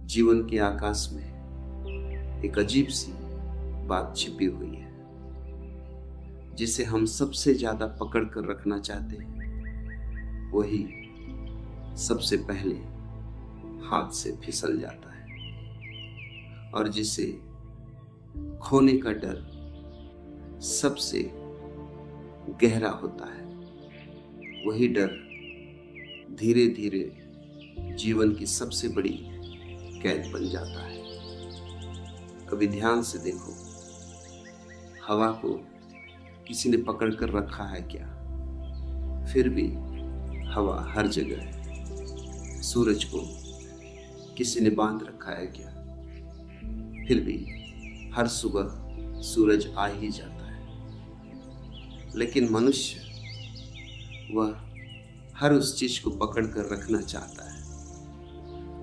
जीवन के आकाश में एक अजीब सी बात छिपी हुई है, जिसे हम सबसे ज्यादा पकड़ कर रखना चाहते हैं। वही सबसे पहले हाथ से फिसल जाता है, और जिसे खोने का डर सबसे गहरा होता है, वही डर धीरे धीरे जीवन की सबसे बड़ी कैद बन जाता है। कभी ध्यान से देखो, हवा को किसी ने पकड़ कर रखा है क्या? फिर भी हवा हर जगह है। सूरज को किसी ने बांध रखा है क्या? फिर भी हर सुबह सूरज आ ही जाता है। लेकिन मनुष्य, वह हर उस चीज को पकड़ कर रखना चाहता है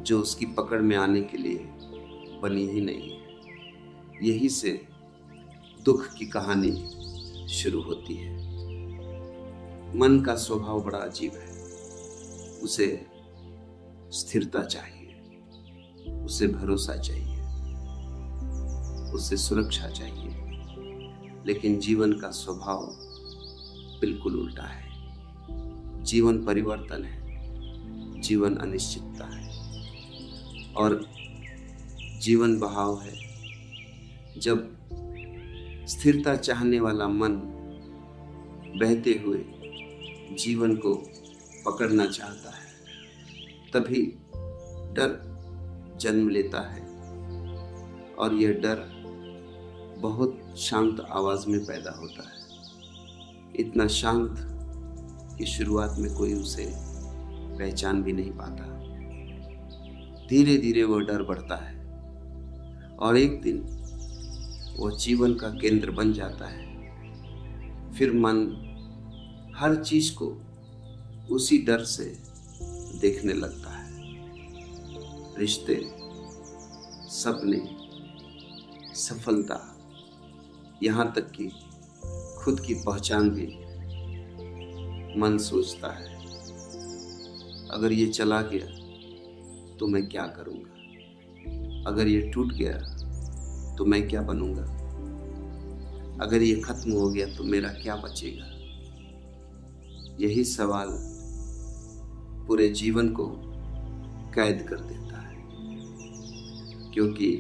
जो उसकी पकड़ में आने के लिए बनी ही नहीं है। यही से दुख की कहानी शुरू होती है। मन का स्वभाव बड़ा अजीब है। उसे स्थिरता चाहिए, उसे भरोसा चाहिए, उसे सुरक्षा चाहिए। लेकिन जीवन का स्वभाव बिल्कुल उल्टा है। जीवन परिवर्तन है, जीवन अनिश्चितता है, और जीवन बहाव है। जब स्थिरता चाहने वाला मन बहते हुए जीवन को पकड़ना चाहता है, तभी डर जन्म लेता है। और यह डर बहुत शांत आवाज में पैदा होता है, इतना शांत कि शुरुआत में कोई उसे पहचान भी नहीं पाता। धीरे धीरे वह डर बढ़ता है, और एक दिन वह जीवन का केंद्र बन जाता है। फिर मन हर चीज को उसी डर से देखने लगता है। रिश्ते, सपने, सफलता, यहाँ तक कि खुद की पहचान भी मन सोचता है, अगर ये चला गया तो मैं क्या करूंगा? अगर ये टूट गया तो मैं क्या बनूंगा? अगर ये खत्म हो गया तो मेरा क्या बचेगा? यही सवाल पूरे जीवन को कैद कर देता है, क्योंकि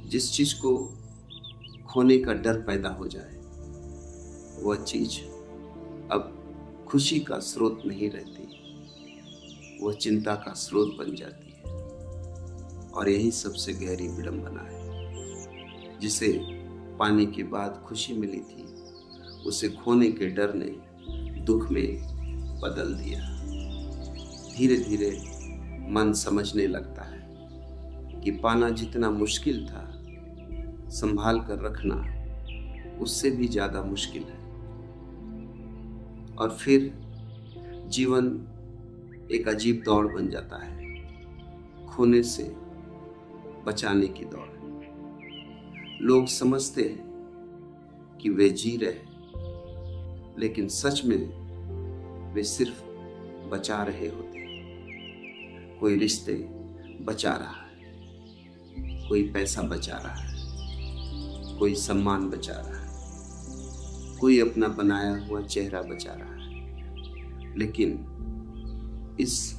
जिस चीज को खोने का डर पैदा हो जाए, वह चीज अब खुशी का स्रोत नहीं रहती, वह चिंता का स्रोत बन जाती है। और यही सबसे गहरी विडंबना है। जिसे पाने के बाद खुशी मिली थी, उसे खोने के डर ने दुख में बदल दिया। धीरे धीरे मन समझने लगता है कि पाना जितना मुश्किल था, संभाल कर रखना उससे भी ज्यादा मुश्किल है। और फिर जीवन एक अजीब दौड़ बन जाता है, खोने से बचाने की दौड़। लोग समझते हैं कि वे जी रहे, लेकिन सच में वे सिर्फ बचा रहे होते हैं। कोई रिश्ते बचा रहा है, कोई पैसा बचा रहा है, कोई सम्मान बचा रहा है, कोई अपना बनाया हुआ चेहरा बचा रहा है। लेकिन इस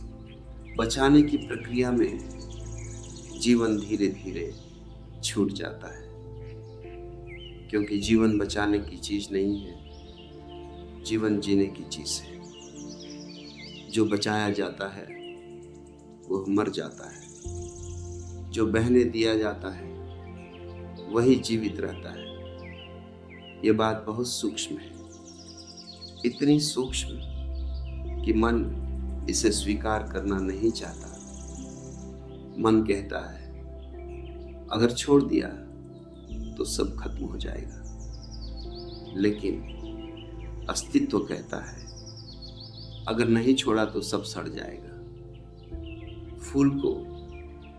बचाने की प्रक्रिया में जीवन धीरे धीरे छूट जाता है, क्योंकि जीवन बचाने की चीज नहीं है, जीवन जीने की चीज है। जो बचाया जाता है वह मर जाता है, जो बहने दिया जाता है वही जीवित रहता है। यह बात बहुत सूक्ष्म है, इतनी सूक्ष्म कि मन इसे स्वीकार करना नहीं चाहता। मन कहता है अगर छोड़ दिया तो सब खत्म हो जाएगा, लेकिन अस्तित्व कहता है अगर नहीं छोड़ा तो सब सड़ जाएगा। फूल को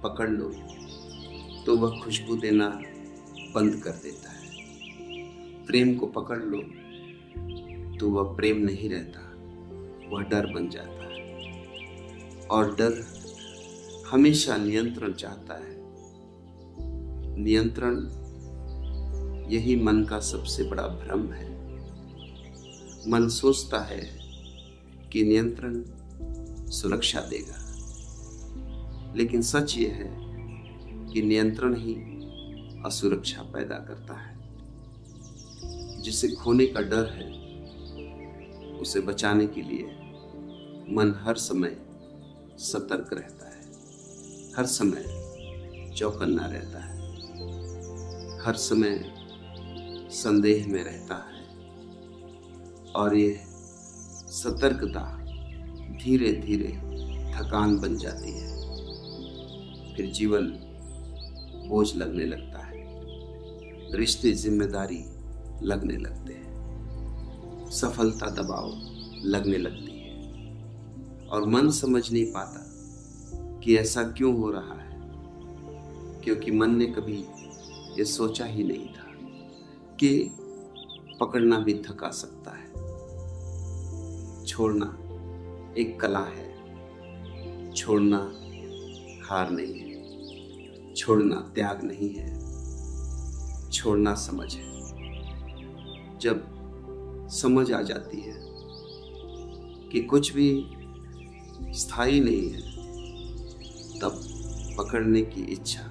पकड़ लो तो वह खुशबू देना बंद कर देता है। प्रेम को पकड़ लो तो वह प्रेम नहीं रहता, वह डर बन जाता है। और डर हमेशा नियंत्रण चाहता है। नियंत्रण यही मन का सबसे बड़ा भ्रम है। मन सोचता है कि नियंत्रण सुरक्षा देगा, लेकिन सच यह है कि नियंत्रण ही असुरक्षा पैदा करता है। जिसे खोने का डर है, उसे बचाने के लिए मन हर समय सतर्क रहता है, हर समय चौकन्ना रहता है, हर समय संदेह में रहता है। और ये सतर्कता धीरे धीरे थकान बन जाती है। फिर जीवन बोझ लगने लगता है, रिश्ते जिम्मेदारी लगने लगते हैं, सफलता दबाव लगने लगती है। और मन समझ नहीं पाता कि ऐसा क्यों हो रहा है, क्योंकि मन ने कभी ये सोचा ही नहीं था कि पकड़ना भी थका सकता है। छोड़ना एक कला है, छोड़ना हार नहीं है, छोड़ना त्याग नहीं है, छोड़ना समझ है। जब समझ आ जाती है कि कुछ भी स्थायी नहीं है, तब पकड़ने की इच्छा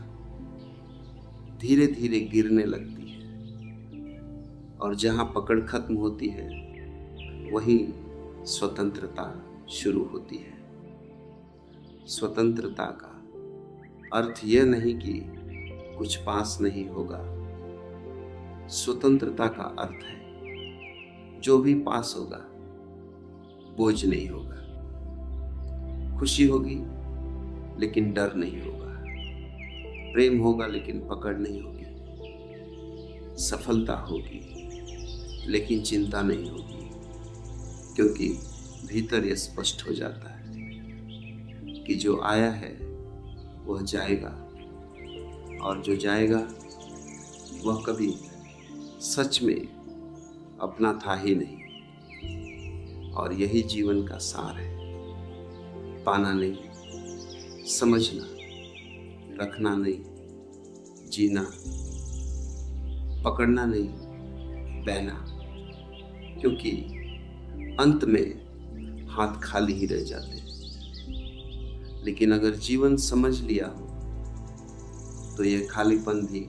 धीरे धीरे गिरने लगती है। और जहां पकड़ खत्म होती है, वहीं स्वतंत्रता शुरू होती है। स्वतंत्रता का अर्थ यह नहीं कि कुछ पास नहीं होगा। स्वतंत्रता का अर्थ है जो भी पास होगा बोझ नहीं होगा। खुशी होगी लेकिन डर नहीं होगा, प्रेम होगा लेकिन पकड़ नहीं होगी, सफलता होगी लेकिन चिंता नहीं होगी, क्योंकि भीतर यह स्पष्ट हो जाता है कि जो आया है वह जाएगा, और जो जाएगा वह कभी सच में अपना था ही नहीं। और यही जीवन का सार है। पाना नहीं, समझना, रखना नहीं, जीना, पकड़ना नहीं, बहना। क्योंकि अंत में हाथ खाली ही रह जाते हैं। लेकिन अगर जीवन समझ लिया हो तो यह खालीपन भी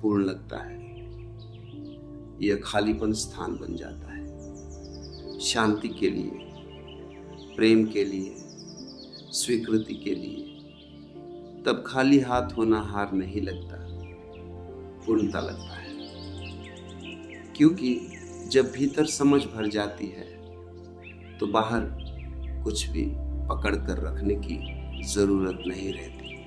पूर्ण लगता है। यह खालीपन स्थान बन जाता है शांति के लिए, प्रेम के लिए, स्वीकृति के लिए। तब खाली हाथ होना हार नहीं लगता, पूर्णता लगता है। क्योंकि जब भीतर समझ भर जाती है तो बाहर कुछ भी पकड़ कर रखने की जरूरत नहीं रहती।